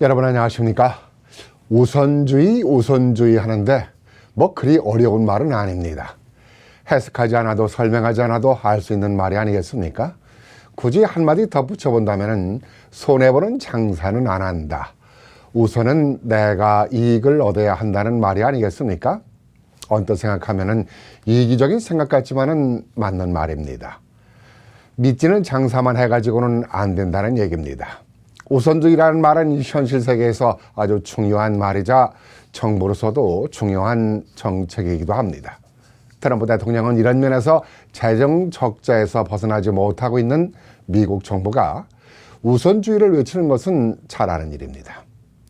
여러분 안녕하십니까? 우선주의 하는데 뭐 그리 어려운 말은 아닙니다. 해석하지 않아도 설명하지 않아도 알 수 있는 말이 아니겠습니까? 굳이 한마디 덧붙여본다면 손해보는 장사는 안 한다. 우선은 내가 이익을 얻어야 한다는 말이 아니겠습니까? 언뜻 생각하면 이기적인 생각 같지만은 맞는 말입니다. 믿지는 장사만 해가지고는 안 된다는 얘기입니다. 우선주의라는 말은 현실 세계에서 아주 중요한 말이자 정부로서도 중요한 정책이기도 합니다. 트럼프 대통령은 이런 면에서 재정 적자에서 벗어나지 못하고 있는 미국 정부가 우선주의를 외치는 것은 잘 아는 일입니다.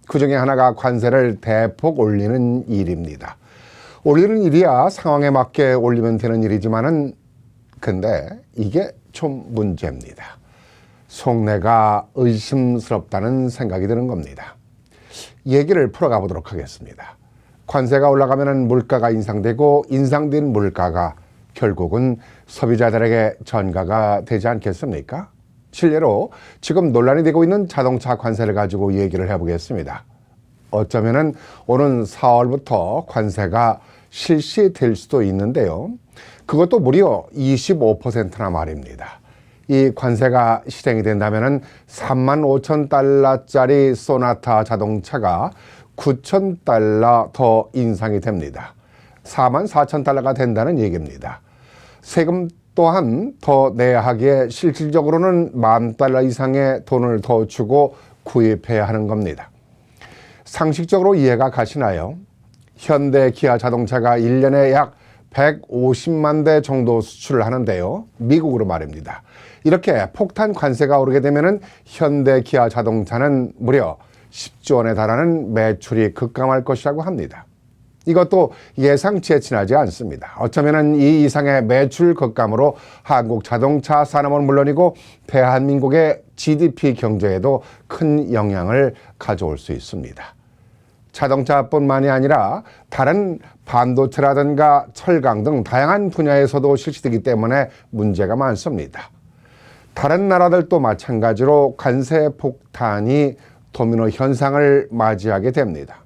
그 중에 하나가 관세를 대폭 올리는 일입니다. 올리는 일이야 상황에 맞게 올리면 되는 일이지만은 근데 이게 좀 문제입니다. 속내가 의심스럽다는 생각이 드는 겁니다. 얘기를 풀어가 보도록 하겠습니다. 관세가 올라가면 물가가 인상되고 인상된 물가가 결국은 소비자들에게 전가가 되지 않겠습니까? 실례로 지금 논란이 되고 있는 자동차 관세를 가지고 얘기를 해보겠습니다. 어쩌면은 오는 4월부터 관세가 실시될 수도 있는데요. 그것도 무려 25%나 말입니다. 이 관세가 실행이 된다면 35,000달러짜리 소나타 자동차가 9,000달러 더 인상이 됩니다. 44,000달러가 된다는 얘기입니다. 세금 또한 더 내야 하기에 실질적으로는 10,000달러 이상의 돈을 더 주고 구입해야 하는 겁니다. 상식적으로 이해가 가시나요? 현대 기아 자동차가 1년에 약 150만 대 정도 수출을 하는데요. 미국으로 말입니다. 이렇게 폭탄 관세가 오르게 되면 현대 기아 자동차는 무려 10조 원에 달하는 매출이 급감할 것이라고 합니다. 이것도 예상치에 지나지 않습니다. 어쩌면 이 이상의 매출 급감으로 한국 자동차 산업은 물론이고 대한민국의 GDP 경제에도 큰 영향을 가져올 수 있습니다. 자동차뿐만이 아니라 다른 반도체라든가 철강 등 다양한 분야에서도 실시되기 때문에 문제가 많습니다. 다른 나라들도 마찬가지로 관세 폭탄이 도미노 현상을 맞이하게 됩니다.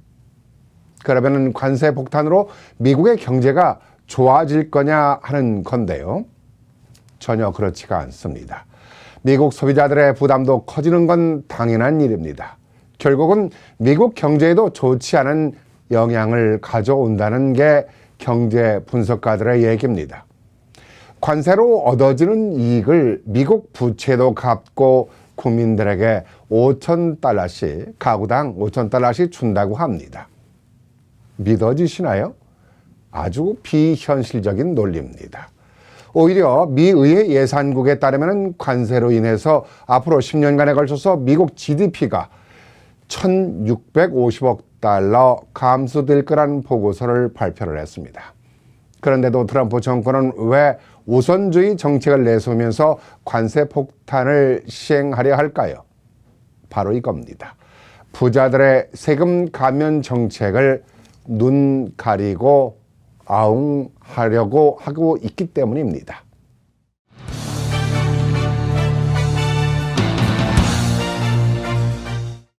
그러면 관세 폭탄으로 미국의 경제가 좋아질 거냐 하는 건데요. 전혀 그렇지가 않습니다. 미국 소비자들의 부담도 커지는 건 당연한 일입니다. 결국은 미국 경제에도 좋지 않은 영향을 가져온다는 게 경제 분석가들의 얘기입니다. 관세로 얻어지는 이익을 미국 부채도 갚고 국민들에게 5,000달러씩, 가구당 5,000달러씩 준다고 합니다. 믿어지시나요? 아주 비현실적인 논리입니다. 오히려 미 의회 예산국에 따르면 관세로 인해서 앞으로 10년간에 걸쳐서 미국 GDP가 1,650억 달러 감소될 거란 보고서를 발표를 했습니다. 그런데도 트럼프 정권은 왜 우선주의 정책을 내세우면서 관세 폭탄을 시행하려 할까요? 바로 이겁니다. 부자들의 세금 감면 정책을 눈 가리고 아웅하려고 하고 있기 때문입니다.